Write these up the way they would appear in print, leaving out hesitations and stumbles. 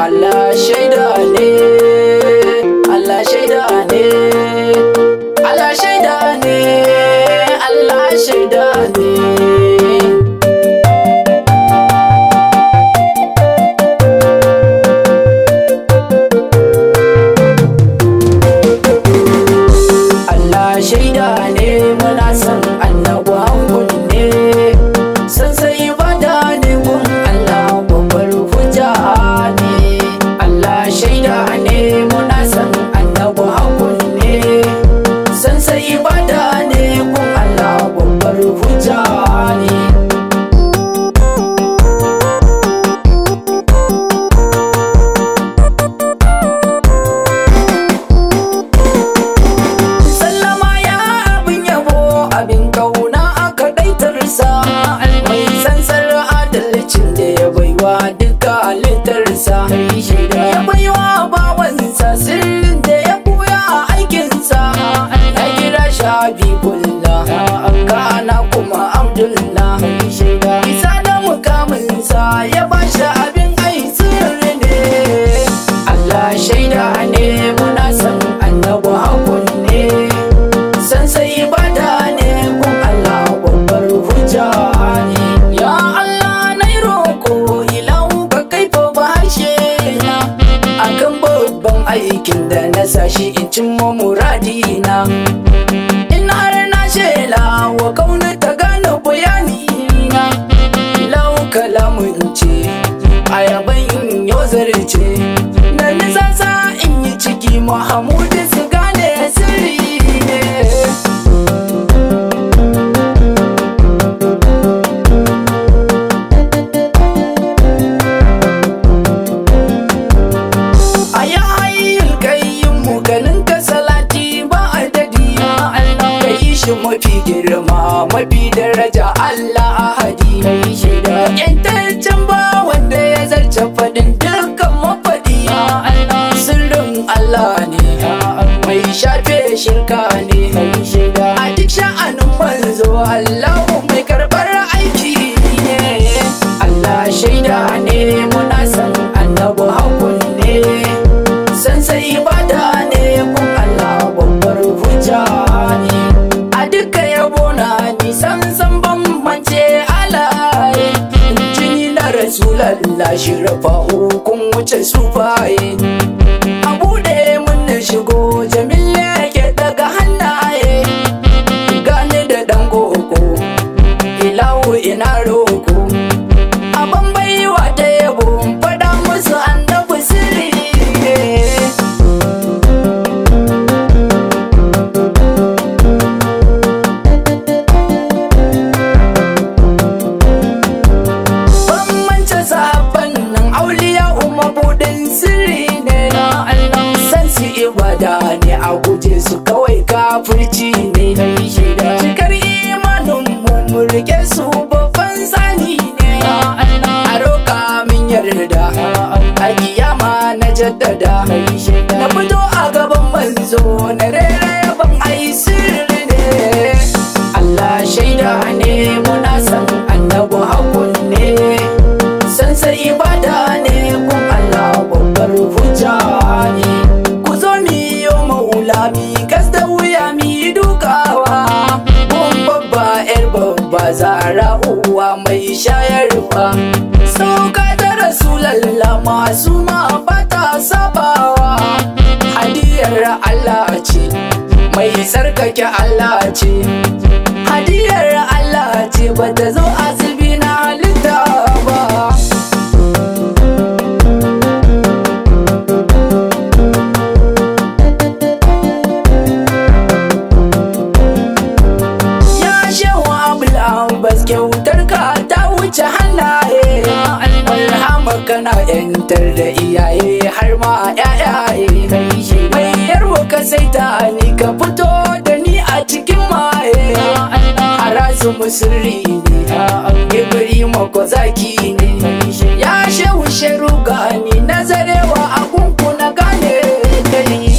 Allah shaida ne, Allah shaida ne, Allah shaida ne, Allah shaida ne. Allah shaida ne, muna san annabi hankun ne, san sai ibada ne gun Allah babbar hujja ne. Allah shaida ne, muna san annabi hankun ne, san sai ibada ne gun Allah babbar hujja ne. Abin kauna aka daitarsa mai sansar adalcin da ya baiwa duka halittarsa, ya baiwa bawansa sirrin da ya buya a aikinsa, ya kira shi Habibullah kana kuma Abdullah, isa da mukaminsa ya bashi abin ai sirri ne. Allah shaida ne, muna san annabi hakun ne, san sai ibada ne gun Allah babbar hujja ne. Ya Allah na roko ilahu ka kaifa bashe na akan babban aikin da na sashi in cimma muradina, in har na shela wa kauna ta gane bayani na, ilahu kalamun ce ayaban in yau zarce na nisasa in yi ciki Mahamudu su gane sirri ne. Mafi girma mafi daraja Allah ahadi, yantaccen ba wanda ya zarce fadin dukkan mafaɗi. Sirrin Allah ne mai shafe shirka ne, a duk sha'anin manzo Allah mai karɓar aiki ne. Allah shaida ne, muna san annabi hakun ne, san sai ibada ne kun Allah babbar hujja ne. Duka yabo na nisan san bambance alaye, jini na Rasulallah shirafa'u kun wuce sufaye. A buɗe mun na shigo Jamila ke daga hannaye, gani da ɗan koko ilahu ina roko, a bambaiwa ta yabo faɗa musu annabi sirri ne. Ibada ne a guje su kawai kafirci ne, cikar imanin mu rike su babban sani ne. A roƙa min yarda a kiyama na jaddada, na fito a gaban manzo na rera yaban ai sirri ne. Allah shaida ne, muna san annabi hakun ne, san sai ibada ne kun Allah babbar hujja ne. Mi kasta wuya mi dukawa gun babba yar babba zara uwa mai shayarwa, sauka ta Rasulallah masu ma bata sabawa. Hadiyar Allah ce mai tsarkake Allah ce, hadiyar Allah ce bata zo asibi na halitta ba. Kyautar ka ta wuce hannaye, kana yantar da iyaye har ma yayaye. Mai yarwa ka saita ni ka fito da ni a cikin maye, harasu musirri ne Ibrahim ko zaki ne, ya shehu sheru gani nazarewa agunku na gane kai.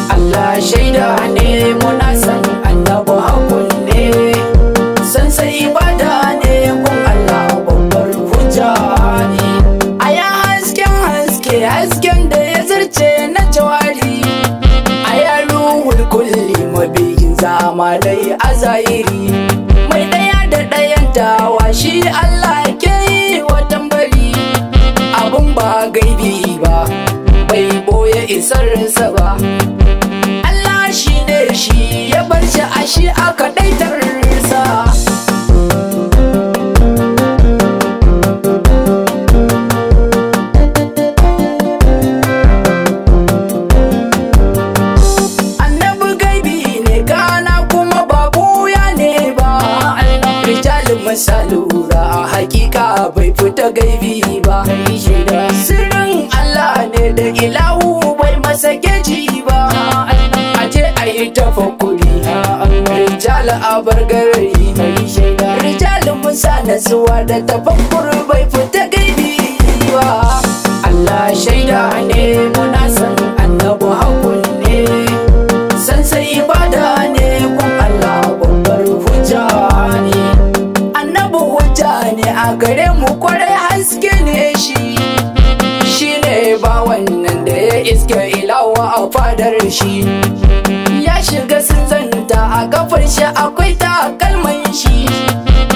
Allah shaida ne, muna san annabi hakun ne, san sai ibada ne kun Allah babbar hujja ne. Aya hasken haske ne hasken da ya zarce na jawari, a yaruhul kulli mabiyin zamanai a zahiri, mai ɗaya da ɗayan tawa shi Allah ke yi wa tambari, abun ba gaibi ba bai boye isarsa ba, Allah shi ne shi ya bar shi a shi aka ɗaitarsa. Lura a hakika bai fita gaibi ba, sirrin Allah ne da ilahu bai masa geji ba, aje a yi tafakkuri rijal a bargari, rijal musa nasuwa da tafakkur bai fita gaibi ba. Allah shaida ne muna san annabu hakun ne, san sai ibada ne kun Allah babbar hujja ne, ne a gare mu kwarai haske ne shi ne ba wannan da ya iske ilawa a fadar shi, ya shiga sun zanta a kafar shi akwai takalman shi,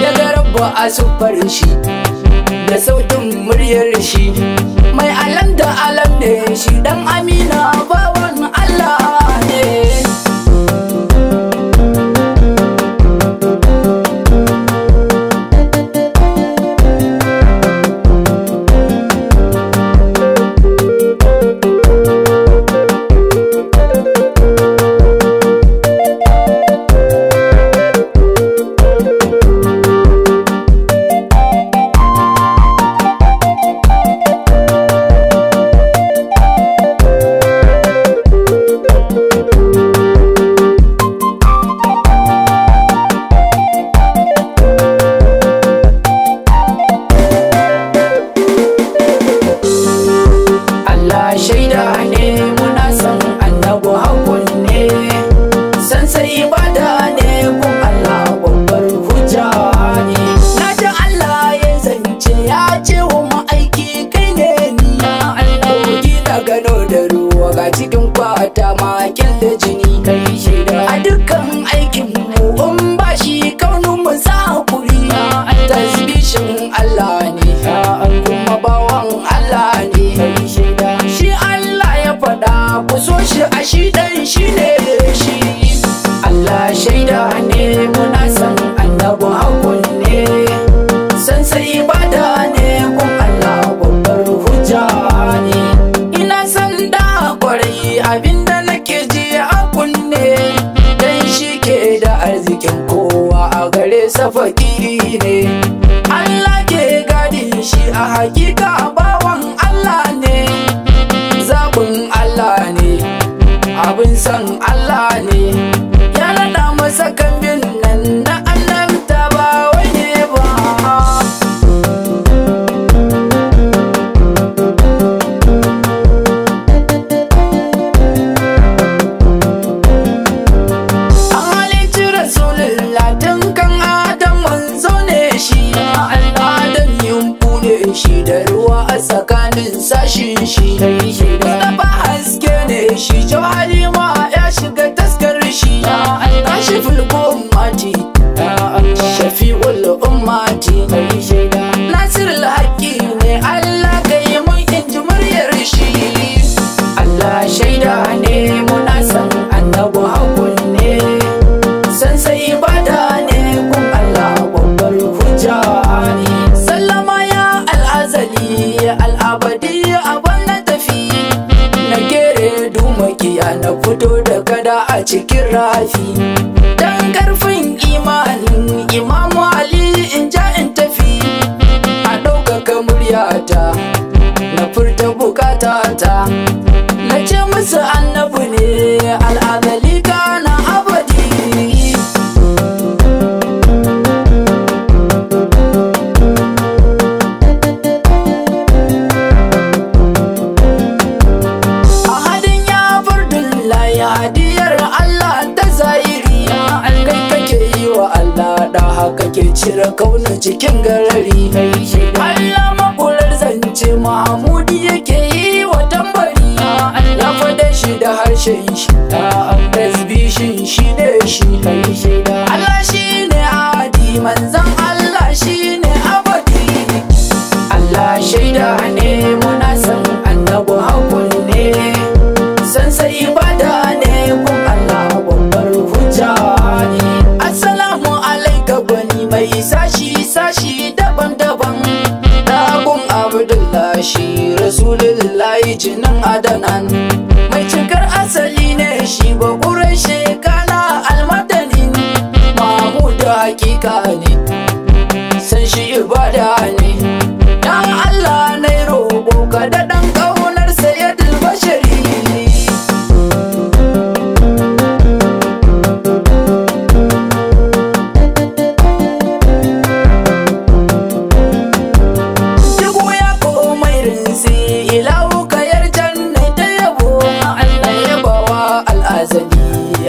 ya ga rabba a sufar shi da sautin muryar shi, mai alam da alam ne shi dan amina bawan Allah ne. Shaida ne muna san annabu hakun ne, san sai ibada ne kun Allah babbar hujja ne. Na ji Allah ya zance ya ce wa ma'aiki kai ne ni, kogi na gano da ruwa ga cikin kwata makin da jini, kai shaida a dukkan aikin mu in ba shi kaunin mu sa hakuri, tasbishin Allah ne kuma bawan Allah ne, kai shaida shi Allah ya faɗa ku so shi a shi ɗan shi ne shi. Allah shaida ne muna san annabu hakun ne, san sai ibada ne kun Allah babbar hujja ne. Ina san da kwarai abinda nake ji a kunne, dan shi ke da arzikin kowa a gare sa fakiri ne, Allah ke gadin shi a hakika bawan Allah ne, zaɓin Allah ne abin san Allah ne, ya naɗa masa kambin nan na annabta ba wani ba. An halicci Rasulullah tun kan Adam manzo ne shi, Adam yumbu ne shi da ruwa a tsakanin sashin shi, Mustapha haske ne shi jawhari ma ya shiga taskar shi, kashiful ummati shafi'ul ummati, nasirul haqqi ne Allah kai mun inji muryar shi. Allah shaida ne muna san annabu hakun ne, san sai ibada ne kun Allah babbar hujja ne. Sallama ya al'azali al'abadi abin na tafi, na gere dumakiya na fito da kada a cikin rafi, dan karfin imanin Imamu Ali in ja in tafi, a ɗaukaka muryata na furta bukatata, na ce musu annabu ne al'adali kana abadi. Ahadin ya fardullahi hadiyar Allah ta zahiri, kai kake yi wa Allah da haka ke cire kauna cikin garari, Allah makular zance Mahamudi yake yi wa abdullahi jinin adanan mai cikar asali ne shi ba ƙurashe kana almadanin mahmudu hakika ne san shi ibada ne dan Allah na roƙo ka da ɗan ƙaunar sayyidul bashari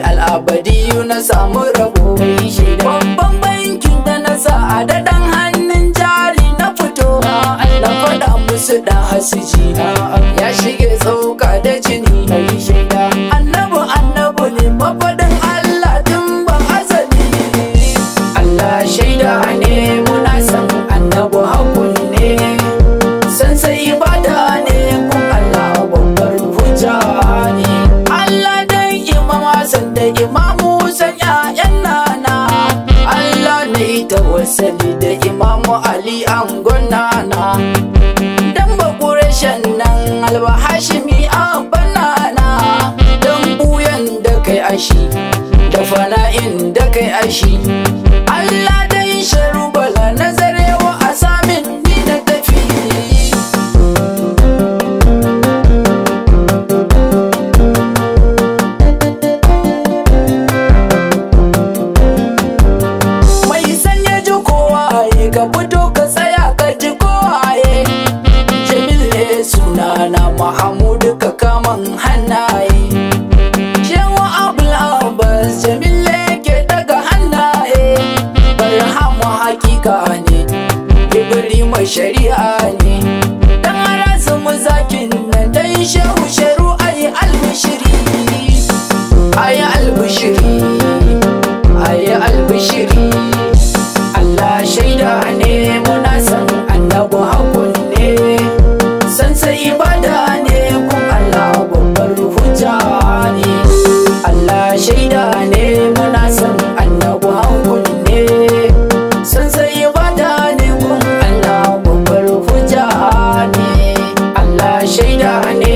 al'abadiyu na samu rabo babban bankin da na sa a daɗan hannun jari na fito na faɗa musu da hasiji ya shige tsoka da jini annabu ne mafaɗin Allah tun ban azali Allah shaida ne muna san annabu hakun ne san sai ibada ne kun Allah babbar hujja ne Allah san da imamu san ƴaƴan nana Allah ne tawassali da imamu Ali angon nana dan ba Qurayshan nan albahashimi abanana dan buyan da kai ashi da fana'in da kai ashi Allah dai sharubala nazarewa asamin ni na tafi ka fito ka tsaya ka ji kowaye jamile sunana mahamudu ka kaman hannaye shewa abul abbas jamile ke daga hannaye barhama hakika ne ibrahim shari'a ne dan arasu muzakin nan dai shehu sharu ayi albishiri ayi albishiri ayi albishiri Allah shaida ne muna san annabu hakun ne san sai ibada ne kun Allah babbar hujja ne Allah shaida ne muna san annabu hakun ne san sai ibada ne kun Allah babbar hujja ne Allah shaida ne